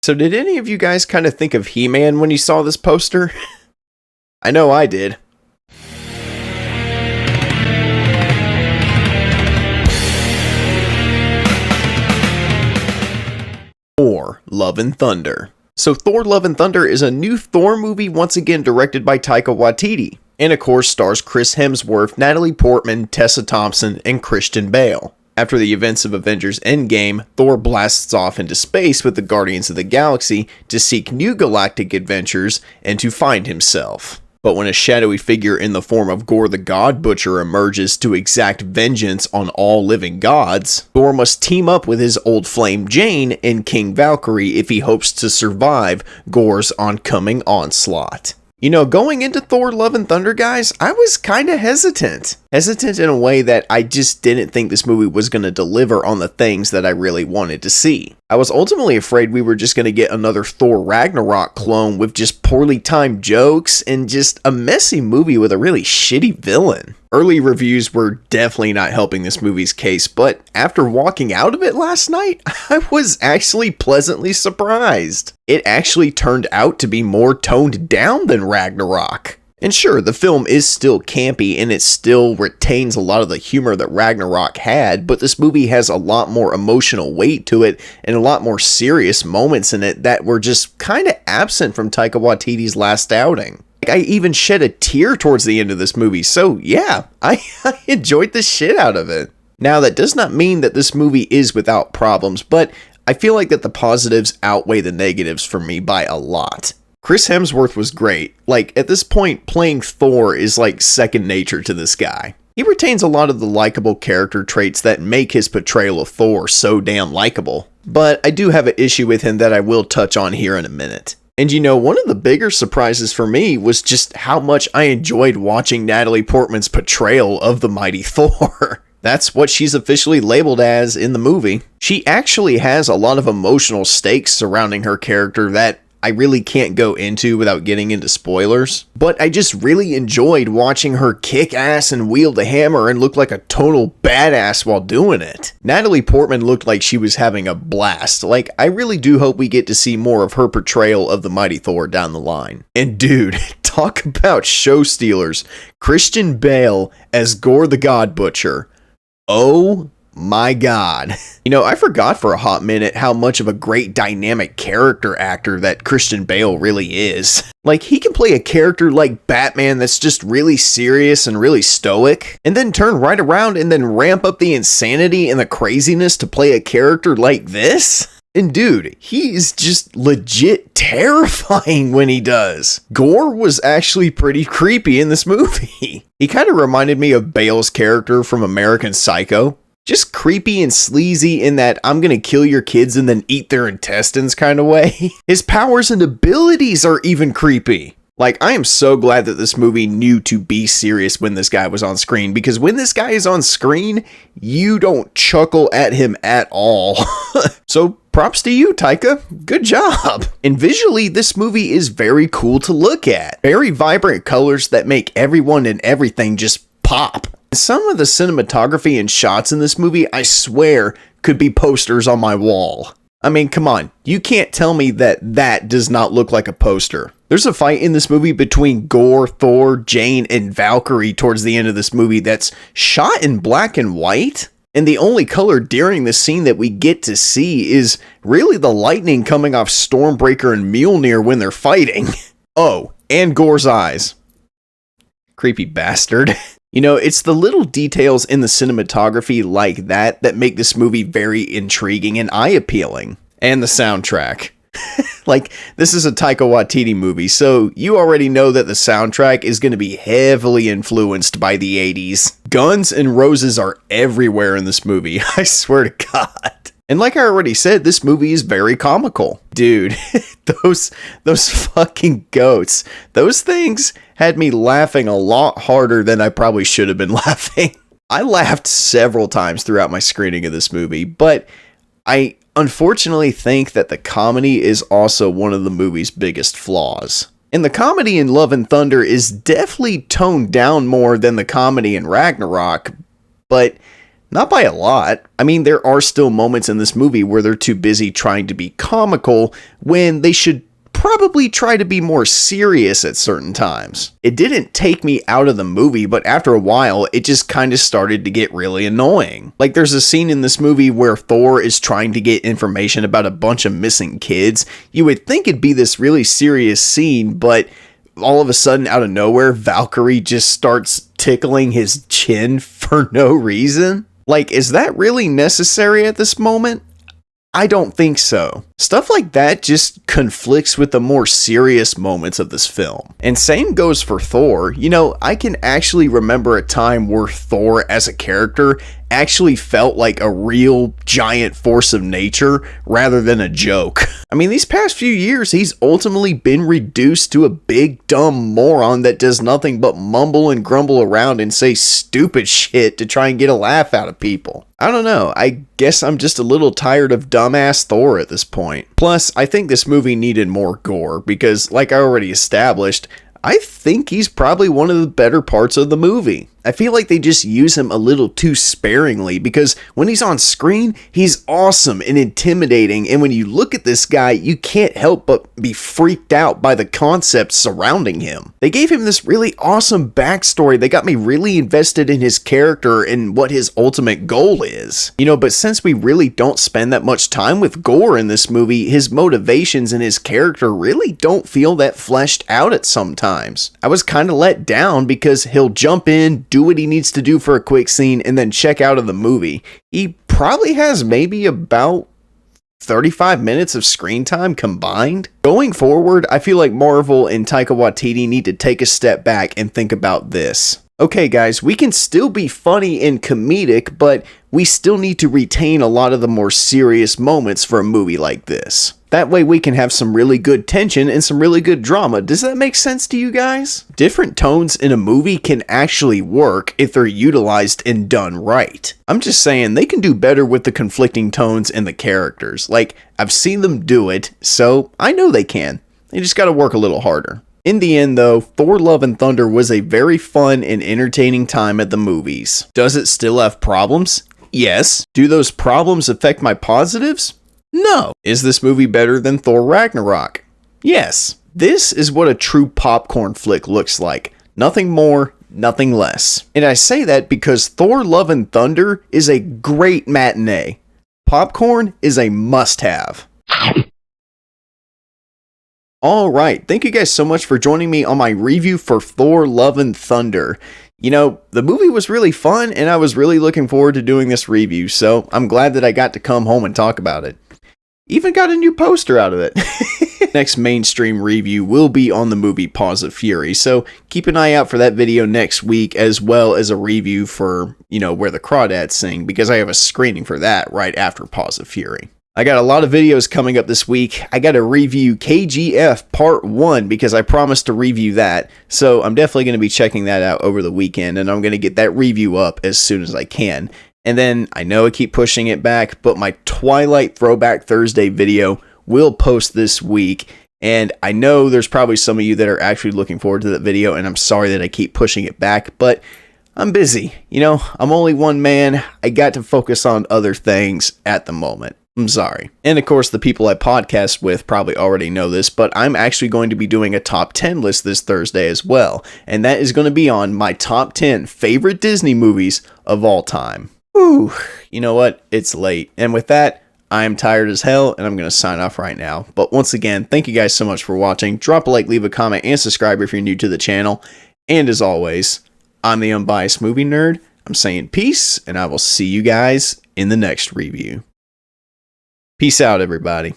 So did any of you guys kind of think of He-Man when you saw this poster? I know I did. Thor Love and Thunder. So Thor Love and Thunder is a new Thor movie once again directed by Taika Watiti. And of course stars Chris Hemsworth, Natalie Portman, Tessa Thompson, and Christian Bale. After the events of Avengers Endgame, Thor blasts off into space with the Guardians of the Galaxy to seek new galactic adventures and to find himself. But when a shadowy figure in the form of Gorr the God Butcher emerges to exact vengeance on all living gods, Thor must team up with his old flame Jane and King Valkyrie if he hopes to survive Gorr's oncoming onslaught. You know, going into Thor Love and Thunder, guys, I was kind of hesitant. Hesitant in a way that I just didn't think this movie was going to deliver on the things that I really wanted to see. I was ultimately afraid we were just going to get another Thor Ragnarok clone with just poorly timed jokes and just a messy movie with a really shitty villain. Early reviews were definitely not helping this movie's case, but after walking out of it last night, I was actually pleasantly surprised. It actually turned out to be more toned down than Ragnarok. And sure, the film is still campy and it still retains a lot of the humor that Ragnarok had, but this movie has a lot more emotional weight to it and a lot more serious moments in it that were just kind of absent from Taika Waititi's last outing. I even shed a tear towards the end of this movie, so yeah, I enjoyed the shit out of it. Now, that does not mean that this movie is without problems, but I feel like that the positives outweigh the negatives for me by a lot. Chris Hemsworth was great. Like, at this point, playing Thor is like second nature to this guy. He retains a lot of the likable character traits that make his portrayal of Thor so damn likable. But I do have an issue with him that I will touch on here in a minute. And you know, one of the bigger surprises for me was just how much I enjoyed watching Natalie Portman's portrayal of the mighty Thor. That's what she's officially labeled as in the movie. She actually has a lot of emotional stakes surrounding her character that I really can't go into without getting into spoilers, but I just really enjoyed watching her kick ass and wield the hammer and look like a total badass while doing it. Natalie Portman looked like she was having a blast. Like, I really do hope we get to see more of her portrayal of the mighty Thor down the line. And dude, talk about show stealers. Christian Bale as Gorr the God Butcher. Oh my god. You know, I forgot for a hot minute how much of a great dynamic character actor that Christian Bale really is. Like, he can play a character like Batman that's just really serious and really stoic, and then turn right around and then ramp up the insanity and the craziness to play a character like this. And dude, he is just legit terrifying when he does. Gorr was actually pretty creepy in this movie. He kind of reminded me of Bale's character from American Psycho. Just creepy and sleazy in that I'm gonna kill your kids and then eat their intestines kind of way. His powers and abilities are even creepy. Like, I am so glad that this movie knew to be serious when this guy was on screen, because when this guy is on screen, you don't chuckle at him at all. So props to you, Taika. Good job. And visually, this movie is very cool to look at. Very vibrant colors that make everyone and everything just pop. Some of the cinematography and shots in this movie, I swear, could be posters on my wall. I mean, come on, you can't tell me that that does not look like a poster. There's a fight in this movie between Gorr, Thor, Jane, and Valkyrie towards the end of this movie that's shot in black and white. And the only color during the scene that we get to see is really the lightning coming off Stormbreaker and Mjolnir when they're fighting. Oh, and Gorr's eyes. Creepy bastard. You know, it's the little details in the cinematography like that that make this movie very intriguing and eye-appealing. And the soundtrack. Like, this is a Taika Watiti movie, so you already know that the soundtrack is going to be heavily influenced by the 80s. Guns and Roses are everywhere in this movie, I swear to God. And like I already said, this movie is very comical. Dude, those fucking goats, those things had me laughing a lot harder than I probably should have been laughing. I laughed several times throughout my screening of this movie, but I unfortunately think that the comedy is also one of the movie's biggest flaws. And the comedy in Love and Thunder is definitely toned down more than the comedy in Ragnarok, but Not by a lot. I mean, there are still moments in this movie where they're too busy trying to be comical when they should probably try to be more serious at certain times. It didn't take me out of the movie, but after a while, it just kind of started to get really annoying. Like, there's a scene in this movie where Thor is trying to get information about a bunch of missing kids. You would think it'd be this really serious scene, but all of a sudden, out of nowhere, Valkyrie just starts tickling his chin for no reason. Like, is that really necessary at this moment? I don't think so. Stuff like that just conflicts with the more serious moments of this film. And same goes for Thor. You know, I can actually remember a time where Thor as a character actually felt like a real giant force of nature rather than a joke. I mean, these past few years, he's ultimately been reduced to a big dumb moron that does nothing but mumble and grumble around and say stupid shit to try and get a laugh out of people. I don't know, I guess I'm just a little tired of dumbass Thor at this point. Plus, I think this movie needed more gore because, like I already established, I think he's probably one of the better parts of the movie. I feel like they just use him a little too sparingly because when he's on screen, he's awesome and intimidating, and when you look at this guy, you can't help but be freaked out by the concepts surrounding him. They gave him this really awesome backstory that got me really invested in his character and what his ultimate goal is. You know, but since we really don't spend that much time with Gorr in this movie, his motivations and his character really don't feel that fleshed out at some times. I was kind of let down because he'll jump in, do what he needs to do for a quick scene, and then check out of the movie. He probably has maybe about 35 minutes of screen time combined. Going forward, I feel like Marvel and Taika Watiti need to take a step back and think about this. Okay guys, we can still be funny and comedic, but we still need to retain a lot of the more serious moments for a movie like this. That way we can have some really good tension and some really good drama. Does that make sense to you guys? Different tones in a movie can actually work if they're utilized and done right. I'm just saying they can do better with the conflicting tones and the characters. Like, I've seen them do it, so I know they can. They just gotta work a little harder. In the end though, Thor Love and Thunder was a very fun and entertaining time at the movies. Does it still have problems? Yes. Do those problems affect my positives? No. Is this movie better than Thor Ragnarok? Yes. This is what a true popcorn flick looks like. Nothing more, nothing less. And I say that because Thor Love and Thunder is a great matinee. Popcorn is a must-have. Alright, thank you guys so much for joining me on my review for Thor Love and Thunder. You know, the movie was really fun and I was really looking forward to doing this review, so I'm glad that I got to come home and talk about it. Even got a new poster out of it. Next mainstream review will be on the movie Paws of Fury, so keep an eye out for that video next week, as well as a review for, you know, Where the Crawdads Sing, because I have a screening for that right after Paws of Fury. I got a lot of videos coming up this week. I got to review KGF Part 1 because I promised to review that. So I'm definitely going to be checking that out over the weekend, and I'm going to get that review up as soon as I can. And then I know I keep pushing it back, but my Twilight Throwback Thursday video will post this week. And I know there's probably some of you that are actually looking forward to that video, and I'm sorry that I keep pushing it back, but I'm busy. You know, I'm only one man. I got to focus on other things at the moment. I'm sorry. And of course, the people I podcast with probably already know this, but I'm actually going to be doing a top 10 list this Thursday as well. And that is going to be on my top 10 favorite Disney movies of all time. Whew, you know what? It's late. And with that, I am tired as hell, and I'm going to sign off right now. But once again, thank you guys so much for watching. Drop a like, leave a comment, and subscribe if you're new to the channel. And as always, I'm the Unbiased Movie Nerd. I'm saying peace, and I will see you guys in the next review. Peace out, everybody.